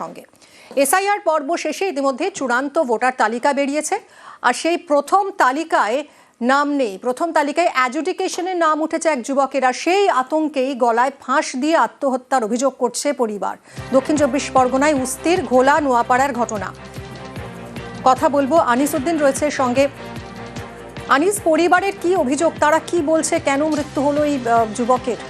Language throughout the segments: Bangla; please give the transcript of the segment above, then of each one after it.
সঙ্গে এসআইআর পর্ব শেষে ইতিমধ্যে চূড়ান্ত ভোটার তালিকা বেরিয়েছে। আর সেই প্রথম তালিকায় নাম নেই, প্রথম তালিকায় অ্যাডজুডিকেশনের নাম উঠেছে এক যুবকের। আর সেই আতঙ্কেই গলায় ফাঁস দিয়ে আত্মহত্যার অভিযোগ করছে পরিবার। দক্ষিণ 24 পরগনায় উস্তির ঘোলা নোয়াপাড়ার ঘটনা। কথা বলবো, আনিস উদ্দিন রয়েছে সঙ্গে। আনিস, পরিবারের কি অভিযোগ, তারা কি বলছে, কেন মৃত্যু হলো এই যুবকের?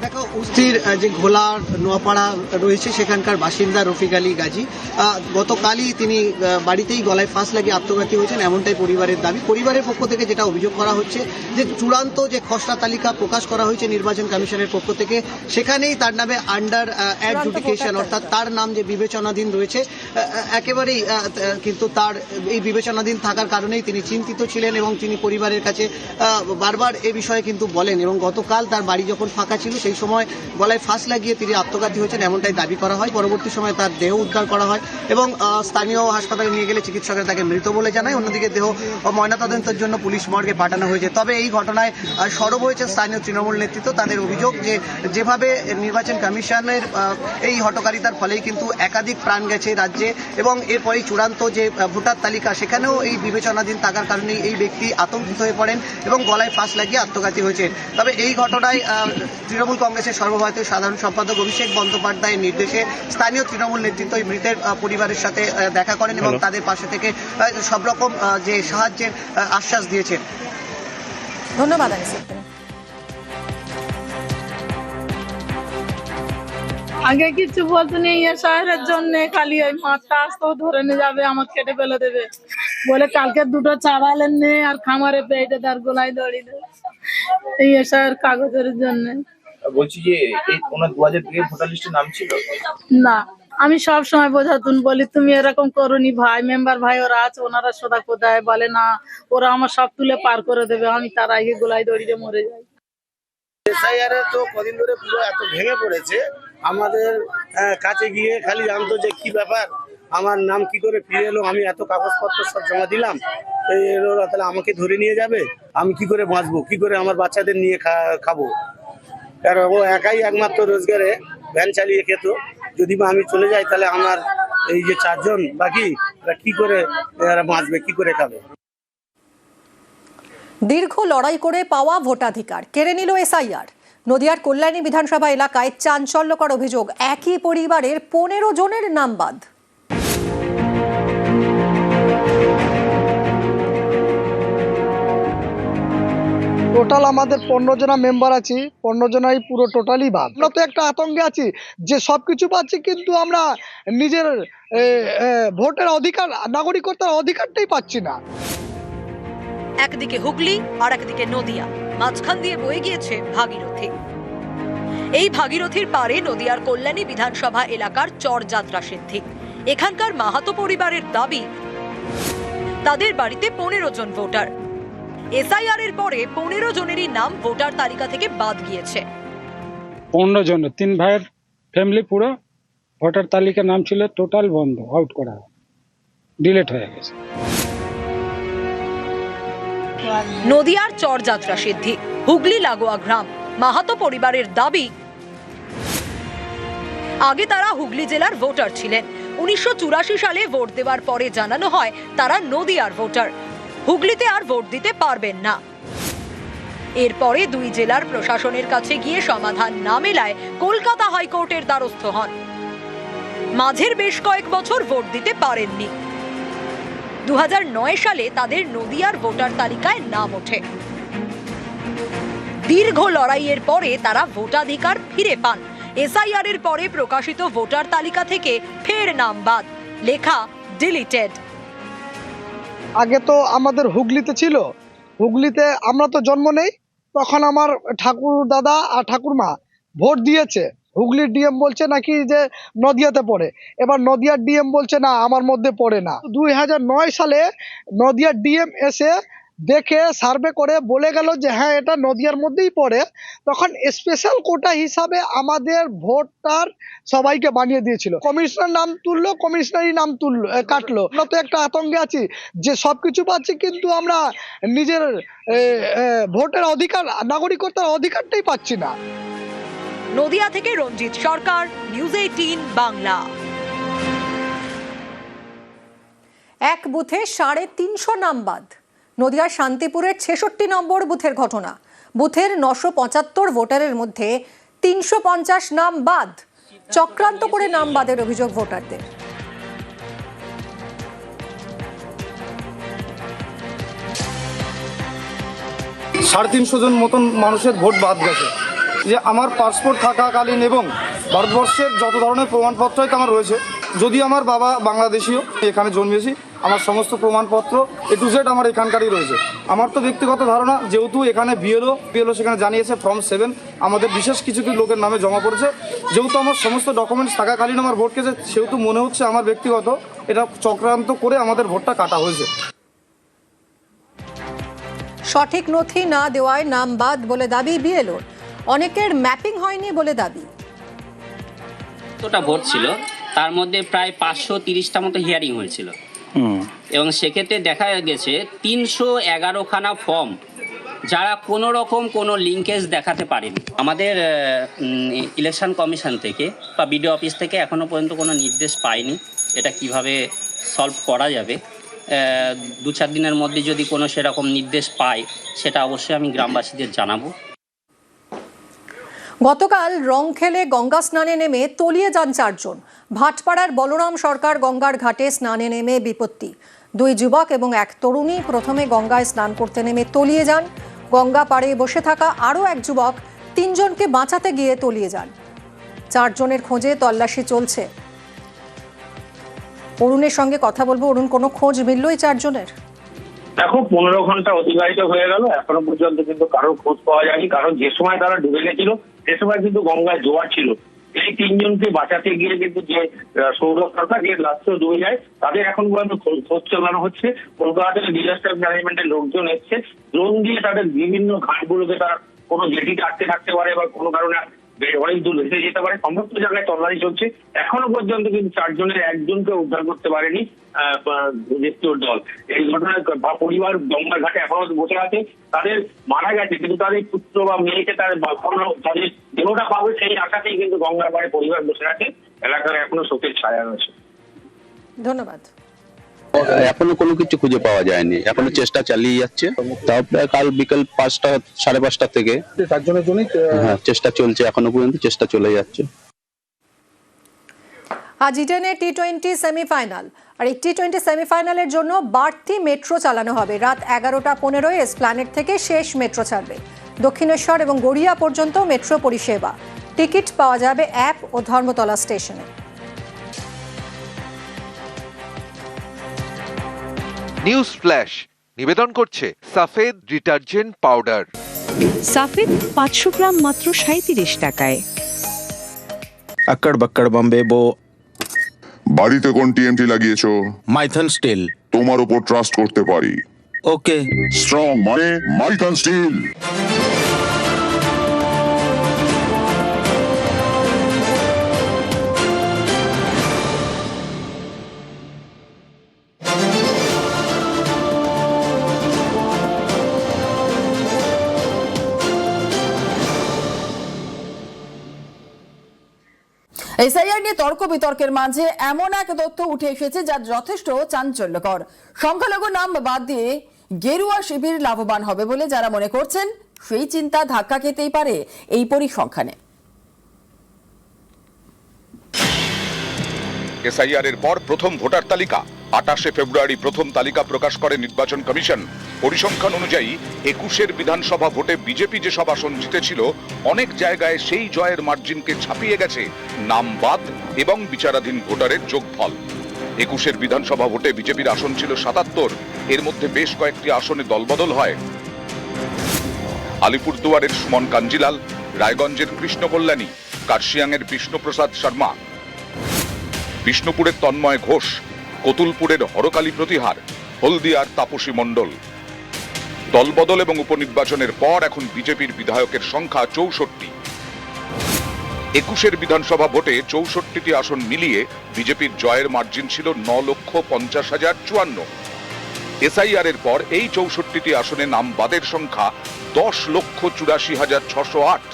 দেখো, উস্তির যে ঘোলার নোয়াপাড়া রয়েছে সেখানকার বাসিন্দা রফিক আলী গাজী গতকালই তিনি বাড়িতেই গলায় ফাঁস লাগিয়ে আত্মঘাতী হয়েছেন, এমনটাই পরিবারের দাবি। পরিবারের পক্ষ থেকে যেটা অভিযোগ করা হচ্ছে যে চূড়ান্ত যে খসড়া তালিকা প্রকাশ করা হয়েছে নির্বাচন কমিশনের পক্ষ থেকে, সেখানেই তার নামে আন্ডার অ্যাডজুডিকেশন, অর্থাৎ তার নাম যে বিবেচনাধীন রয়েছে, একেবারেই কিন্তু তার এই বিবেচনাধীন থাকার কারণেই তিনি চিন্তিত ছিলেন এবং তিনি পরিবারের কাছে বারবার এ বিষয়ে কিন্তু বলেন। এবং গতকাল তার বাড়ি যখন ফাঁকা ছিল সেই সময় গলায় ফাঁস লাগিয়ে তিনি আত্মঘাতী হয়েছেন, এমনটাই দাবি করা হয়। পরবর্তী সময়ে তার দেহ উদ্ধার করা হয় এবং স্থানীয় হাসপাতালে নিয়ে গেলে চিকিৎসকেরা তাকে মৃত বলে জানায়। অন্যদিকে দেহ ময়নাতদন্তের জন্য পুলিশ মর্গে পাঠানো হয়েছে। তবে এই ঘটনায় সরব হয়েছে স্থানীয় তৃণমূল নেতৃত্ব। তাদের অভিযোগ যে যেভাবে নির্বাচন কমিশনের এই হঠকারিতার ফলেই কিন্তু একাধিক প্রাণ গেছে রাজ্যে এবং এরপরেই চূড়ান্ত যে ভোটার তালিকা সেখানেও এই বিবেচনাধীন থাকার কারণেই এই ব্যক্তি আতঙ্কিত হয়ে পড়েন এবং গলায় ফাঁস লাগিয়ে আত্মঘাতী হয়েছেন। তবে এই ঘটনায় তৃণমূল কংগ্রেসের সর্বভারতীয় সাধারণ সম্পাদক অভিষেক বন্দ্যোপাধ্যায়ের নির্দেশে স্থানীয় তৃণমূল নেতৃত্ব এই মৃতের পরিবারের সাথে দেখা করেন এবং তাদের পাশে থেকে সব রকম যে সাহায্যের আশ্বাস দিয়েছেন। ধন্যবাদ আনিস উদ্দিন। আগে কিছু বলতো নেই, শহরের জন্য খালি ওই মাঠটা আসতো ধরে নিয়ে যাবে, আমার কেটে ফেলে দেবে বলে কালকে দুটো চাড়ালেন নে আর খামারে পেটে তার গোলায় দড়িয়ে দেবে এই শহর কাগজের জন্য। বলছি যে এই ওনার 2002 ভোটার লিস্টে নাম ছিল না, আমি সব সময় বোঝাতুন বলি তুমি এরকম করুনি ভাই, মেম্বার ভাই ওরা আছে ওনারা সোদা কোথায় বলে না, ওরা আমার সব তুলে পার করে দেবে, আমি তার আগে গোলায় দড়িয়ে মরে যাই। এসআইআর তো কদিন ধরে পুরো এত ভেঙে পড়েছে, আমাদের কাছে গিয়ে খালি জানতো যে কি ব্যাপার, আমার নাম কি করে ফিরে এলো, আমি এত কাগজপত্র সব জমা দিলাম, তাহলে আমাকে ধরে নিয়ে যাবে, আমি কি করে বাঁচবো, কি করে আমার বাচ্চাদের নিয়ে খাবো। কারণ ও একাই একমাত্র রোজগারে ভ্যান চালিয়ে খেত, যদি আমি চলে যাই তাহলে আমার এই যে 4 জন বাকি কি করে বাঁচবে, কি করে খাবে। দীর্ঘ লড়াই করে পাওয়া ভোটাধিকার কেড়ে নিল এসআইআর। নদিয়ার কল্যাণী বিধানসভা এলাকায় চাঞ্চল্যকর অভিযোগ, একই পরিবারের 15 জনের নাম বাদ। টোটাল আমাদের 15 জনা মেম্বার আছি, 15 জনাই পুরো টোটালি বাদ। আমরা তো একটা আতঙ্কে আছি যে সবকিছু পাচ্ছি কিন্তু আমরা নিজের ভোটের অধিকার, নাগরিকত্বের অধিকারটাই পাচ্ছি না। একদিকে হুগলি আর একদিকে নদিয়া, মাঝখান দিয়ে বয়ে গিয়েছে ভাগীরথী। এই ভাগীরথীর পারে নদিয়ার কল্যাণী বিধানসভা এলাকার চরযাত্রা সিদ্ধি। এখানকার মাহাতো পরিবারের দাবি তাদের বাড়িতে 15 জন ভোটার। এসআইআর এর পরে 15 জনেরই নাম ভোটার তালিকা থেকে বাদ গিয়েছে। 15 জন, 3 ভাইয়ের ফ্যামিলি পুরো ভোটার তালিকার নাম ছিল টোটাল বন্ধ, আউট করা, ডিলিট হয়ে গেছে। নদিয়ার চরযাত্রা সিদ্ধি, হুগলি লাগোয়া গ্রাম। মাহাতো পরিবারের দাবি আগে তারা হুগলি জেলার ভোটার ছিলেন। 1984 সালে ভোট দেওয়ার পরে জানানো হয় তারা নদিয়ার ভোটার, হুগলিতে আর ভোট দিতে পারবেন না। এরপরে 2 জেলার প্রশাসনের কাছে গিয়ে সমাধান না মেলায় কলকাতা হাইকোর্টের দ্বারস্থ হন। মাঝের বেশ কয়েক বছর ভোট দিতে পারেননি। 2009 সালে তাদের নদিয়ার ভোটার তালিকায় নাম ওঠে। দীর্ঘ লড়াইয়ের পরে তারা ভোটাধিকার ফিরে পান। এসআইআর এর পরে প্রকাশিত ভোটার তালিকা থেকে ফের নাম বাদ, লেখা ডিলিটেড। আগে তো আমাদের হুগলিতে ছিল, হুগলিতে আমরা তো জন্ম নেই, তখন আমার ঠাকুর দাদা আর ঠাকুরমা ভোট দিয়েছে। হুগলির ডিএম বলছে নাকি যে নদিয়াতে পড়ে, এবার নদিয়ার ডিএম বলছে না আমার মধ্যে পড়ে না। 2009 সালে নদিয়ার ডিএম এসে দেখে সার্ভে করে বলে গেল যে হ্যাঁ এটা নদিয়ার মধ্যেই পড়ে। তখন স্পেশাল কোটা হিসাবে আমাদের ভোটার সবাইকে বানিয়ে দিয়েছিল। কমিশনার নাম তুললো, কমিশনারই নাম তুললো, কাটলো। আমরা তো একটা আতঙ্কে আছি যে সবকিছু পাচ্ছি কিন্তু আমরা নিজের ভোটের অধিকার, নাগরিকত্বের অধিকারটাই পাচ্ছি না। নদিয়া থেকে রঞ্জিত সরকার, নিউজ 18 বাংলা। এক বুথে 350 নাম বাদ। নদিয়ার শান্তিপুরের 66 নম্বর বুথের ঘটনা। বুথের 975 ভোটারের মধ্যে 350 নাম বাদ। চক্রান্ত করে নাম বাদের অভিযোগ ভোটারদের। 350 জন মতন মানুষের ভোট বাদ গেছে। যে আমার পাসপোর্ট থাকাকালীন এবং ভারতবর্ষের যত ধরনের প্রমাণপত্রই তো আমার রয়েছে, যদি আমার বাবা বাংলাদেশীয়, এখানে জন্মেছি, আমার সমস্ত প্রমাণপত্র A to Z আমার এখানকারই রয়েছে। আমার তো ব্যক্তিগত ধারণা, যেহেতু এখানে বিএলও সেখানে জানিয়েছে ফর্ম 7 আমাদের বিশেষ কিছু লোকের নামে জমা পড়েছে, যেহেতু আমার সমস্ত ডকুমেন্টস থাকাকালীন আমার ভোট গেছে, সেহেতু মনে হচ্ছে আমার ব্যক্তিগত এটা চক্রান্ত করে আমাদের ভোটটা কাটা হয়েছে। সঠিক নথি না দেওয়ায় নাম বাদ বলে দাবি বিএলওর। অনেকের ম্যাপিং হয়নি বলে দাবি। কতটা ভোট ছিল, তার মধ্যে প্রায় 530টা মতো হিয়ারিং হয়েছিল এবং সেক্ষেত্রে দেখা গেছে 311খানা ফর্ম যারা কোনো রকম কোনো লিঙ্কেজ দেখাতে পারেনি। আমাদের ইলেকশন কমিশন থেকে বা বিডিও অফিস থেকে এখনো পর্যন্ত কোনো নির্দেশ পাইনি এটা কিভাবে সলভ করা যাবে। 2-4 দিনের মধ্যে যদি কোনো সেরকম নির্দেশ পাই সেটা অবশ্যই আমি গ্রামবাসীদের জানাবো। গতকাল রংখেলে গঙ্গা স্নানে নেমে তলিয়ে যান 4 জন। ভাটপাড়ার বলরাম সরকার গঙ্গার ঘাটে স্নানে নেমে বিপত্তি। 2 যুবক এবং 1 তরুণী প্রথমে গঙ্গায় স্নান করতে নেমে তলিয়ে যান। গঙ্গা পাড়ে বসে থাকা আরও 1 যুবক 3 জনকে বাঁচাতে গিয়ে তলিয়ে যান। 4 জনের খোঁজে তল্লাশি চলছে। অরুণের সঙ্গে কথা বলবো। অরুণ, কোনো খোঁজ মিলল এই 4 জনের? দেখো, 15 ঘন্টা অতিবাহিত হয়ে গেল, এখনো পর্যন্ত কিন্তু কারোর খোঁজ পাওয়া যায়নি। কারণ যে সময় তারা ডুবে গেছিল সে সময় কিন্তু গঙ্গায় জোয়ার ছিল। এই 3 জনকে বাঁচাতে গিয়ে কিন্তু যে সৌরভ সরকার যে লাস্টে ডুবে যায়, তাদের এখন পর্যন্ত খোঁজ চালানো হচ্ছে। কলকাতা থেকে ডিজাস্টার ম্যানেজমেন্টের লোকজন এসছে, ড্রোন দিয়ে তাদের বিভিন্ন ঘাটগুলোকে তারা কোনো জেটিতে আটকে থাকতে পারে বা কোনো কারণে অনেক দূর ভেসে যেতে পারে, সমস্ত জায়গায় তল্লাশি চলছে। এখনো পর্যন্ত কিন্তু 4 জনের 1 জনকে উদ্ধার করতে পারেনি রেস্কিউ দল। এই ঘটনায় পরিবার গঙ্গার ঘাটে এখনো বসে আছে, তাদের মারা গেছে কিন্তু তাদের পুত্র বা মেয়েকে তাদের দেহটা পাবে সেই আশাতেই কিন্তু গঙ্গার পাড়ে পরিবার বসে আছে। এলাকায় এখনো শোকের ছায়া রয়েছে। ধন্যবাদ। এখনো কোনো কিছু খুঁজে পাওয়া যায়নি, এখনো চেষ্টা চালিয়ে যাচ্ছে। তাও প্রায় কাল বিকেল 5টা 5:30 থেকে 4 জনের জন্যই চেষ্টা চলছে, এখনো পর্যন্ত চেষ্টা চলে যাচ্ছে। আজ ইডেনে T20 সেমিফাইনাল। আর এই T20 সেমিফাইনালের জন্য বাড়তি মেট্রো চালানো হবে। রাত 11:15 এসপ্ল্যানেড থেকে শেষ মেট্রো ছাড়বে। দক্ষিণেশ্বর এবং গড়িয়া পর্যন্ত মেট্রো পরিষেবা। টিকিট পাওয়া যাবে অ্যাপ ও ধর্মতলা স্টেশনে। নিউজ ফ্ল্যাশ নিবেদন করছে সাফেদ ডিটারজেন্ট পাউডার। সাফেদ 500 গ্রাম মাত্র 37 টাকায়। আকড় বাক্কড় বম্বে বো। বাড়িতে কোন টিএমটি লাগিয়েছো? মাইথন স্টিল। তোমার উপর ট্রাস্ট করতে পারি। ওকে। স্ট্রং মানে মাইথন স্টিল। এসআইআর নিয়ে তর্ক বিতর্কের মাঝে এমন এক তথ্য উঠে এসেছে যা যথেষ্ট চাঞ্চল্যকর। সংখ্যালঘু নাম বাদ দিয়ে গেরুয়া শিবির লাভবান হবে বলে যারা মনে করছেন, সেই চিন্তা ধাক্কা খেতেই পারে এই পরিসংখ্যানে। এসআইআর এর পর প্রথম ভোটার তালিকা 28 ফেব্রুয়ারি প্রথম তালিকা প্রকাশ করে নির্বাচন কমিশন। পরিসংখ্যান অনুযায়ী 21 বিধানসভা ভোটে বিজেপি যেসব আসন জিতেছিল, অনেক জায়গায় সেই জয়ের মার্জিনকে ছাপিয়ে গেছে নাম বাদ এবং বিচারাধীন ভোটারের যোগফল। 21 বিধানসভা ভোটে বিজেপির আসন ছিল 77, এর মধ্যে বেশ কয়েকটি আসনে দলবদল হয়। আলিপুরদুয়ারের সুমন কাঞ্জিলাল, রায়গঞ্জের কৃষ্ণ কল্যাণী, কার্শিয়াংয়ের বিষ্ণুপ্রসাদ শর্মা, বিষ্ণুপুরের তন্ময় ঘোষ, কতুলপুরের হরকালী প্রতিহার, হলদিয়ার তাপসী মণ্ডল। দলবদল এবং উপনির্বাচনের পর এখন বিজেপির বিধায়কের সংখ্যা 64। 21 বিধানসভা ভোটে 64টি আসন মিলিয়ে বিজেপির জয়ের মার্জিন ছিল 9,50,054। এসআইআর এর পর এই 64টি আসনে নাম বাদের সংখ্যা 10,84,608।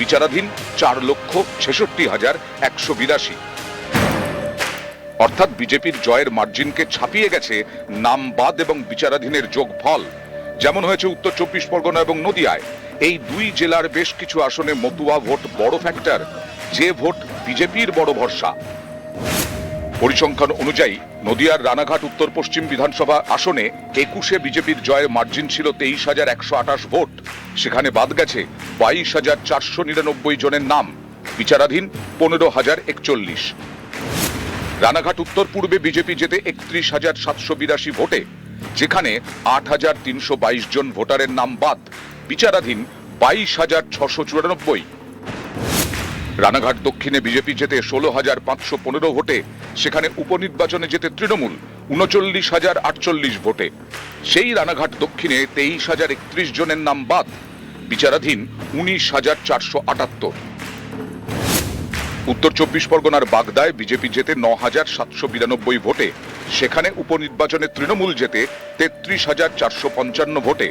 বিচারাধীন 4,66,182। অর্থাৎ বিজেপির জয়ের মার্জিনকে ছাপিয়ে গেছে নাম বাদ এবং বিচারাধীনের যোগফল। যেমন হয়েছে উত্তর 24 পরগনা এবং নদিয়ায়। এই দুই জেলার বেশ কিছু আসনে মতুয়া ভোট বড় ফ্যাক্টর, যে ভোট বিজেপির বড় ভরসা। পরিসংখ্যান অনুযায়ী নদিয়ার রানাঘাট উত্তর পশ্চিম বিধানসভা আসনে 21-এ বিজেপির জয়ের মার্জিন ছিল 23,128 ভোট। সেখানে বাদ গেছে 22,499 জনের নাম, বিচারাধীন 15,041। রানাঘাট উত্তর পূর্বে বিজেপি জেতে 31,782 ভোটে, যেখানে 8,322 জন ভোটারের নাম বাদ, বিচারাধীন 22,694। রানাঘাট দক্ষিণে বিজেপি জেতে 16,515 ভোটে, সেখানে উপনির্বাচনে জেতে তৃণমূল 39,048 ভোটে। সেই রানাঘাট দক্ষিণে 23,031 জনের নাম বাদ, বিচারাধীন 19,478। উত্তর 24 পরগনার বাগদায় বিজেপি জেতে 9,792 ভোটে, সেখানে উপনির্বাচনে তৃণমূল জেতে 33,455 ভোটে।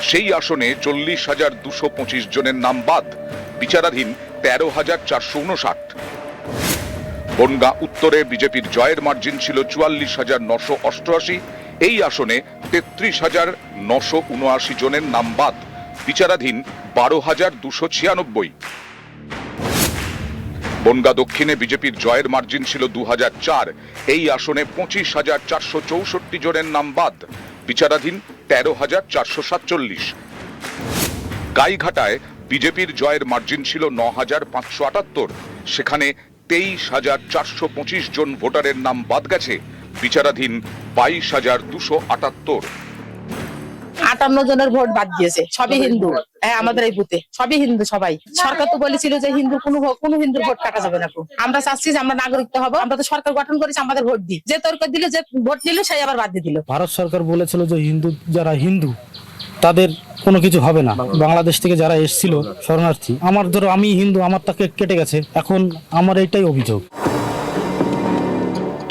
সেই আসনে 40,225 জনের নাম বাদ, বিচারাধীন 13,459। বনগাঁ উত্তরে বিজেপির জয়ের মার্জিন ছিল 44,988। এই আসনে 33,979 জনের নাম বাদ, বিচারাধীন 12,296। বনগাঁ দক্ষিণে বিজেপির জয়ের মার্জিন ছিল 2,004। এই আসনে 25,464 জনের নাম বাদ, বিচারাধীন 13,447। গাইঘাটায় বিজেপির জয়ের মার্জিন ছিল 9,578। সেখানে 23,425 জন ভোটারের নাম বাদ গেছে, বিচারাধীন 22,278। 58 জনের ভোট বাদ দিয়েছে, সবই হিন্দু। হ্যাঁ, আমাদের এই বুথে সবই হিন্দু। সবাই সরকার তো বলেছিল যে হিন্দু কোনো হিন্দুর ভোট কাটা যাবে না। আমরা চাচ্ছি যে আমরা নাগরিক হবো, আমরা তো সরকার গঠন করেছি, আমাদের ভোট দিই। যে তর্ক দিল, যে ভোট দিল, সেই আবার বাদ দিয়ে দিল। ভারত সরকার বলেছিল যে যারা হিন্দু তাদের কোনো কিছু হবে না। বাংলাদেশ থেকে যারা এসেছিল শরণার্থী, আমি হিন্দু, আমার তাকে কেটে গেছে। এখন আমার এইটাই অভিযোগ।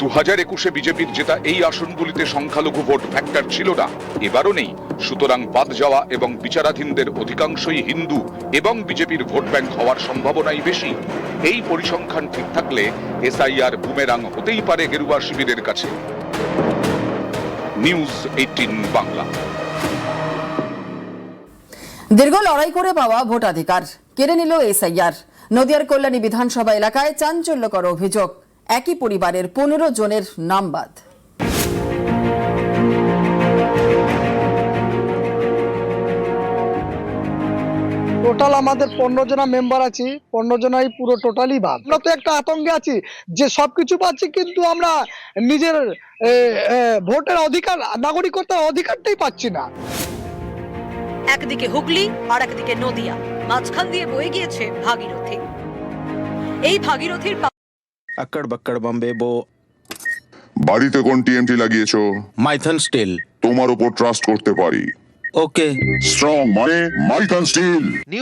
2021-এ বিজেপির জেতা এই আসনগুলিতে সংখ্যালঘু ভোট ফ্যাক্টর ছিল না, এবারও নেই। সুতরাং বাদ যাওয়া এবং বিচারাধীনদের অধিকাংশই হিন্দু এবং বিজেপির ভোট ব্যাংক হওয়ার সম্ভাবনাই বেশি। এই পরিসংখ্যান ঠিক থাকলে এসআইআর বুমেরাং হতেই পারে গেরুয়া শিবিরের কাছে। নিউজ 18 বাংলা। দীর্ঘ লড়াই করে পাওয়া ভোটাধিকার কেড়ে নিল এসআইআর। নদিয়ার কল্যাণী বিধানসভা এলাকায় চাঞ্চল্যকর অভিযোগ, একই পরিবারের 15 জনের নাম বাদ। টোটাল আমাদের 15 জনা মেম্বার আছি, 15 জনাই পুরো টোটালি বাদ। আমরা তো একটা আতঙ্কে আছি যে সবকিছু পাচ্ছি, কিন্তু আমরা নিজের ভোটের অধিকার, নাগরিকত্বের অধিকারটাই পাচ্ছি না। একদিকে হুগলি আর একদিকে নদিয়া, মাঝখান দিয়ে বয়ে গিয়েছে ভাগীরথী। এই ভাগীরথীর আকড় বাক্কড় বম্বে বো। বাড়িতে কোন টিএমটি লাগিয়েছো? মাইথন স্টিল। তোমার উপর ট্রাস্ট করতে পারি। ওকে। স্ট্রং মানে মাইথন স্টিল।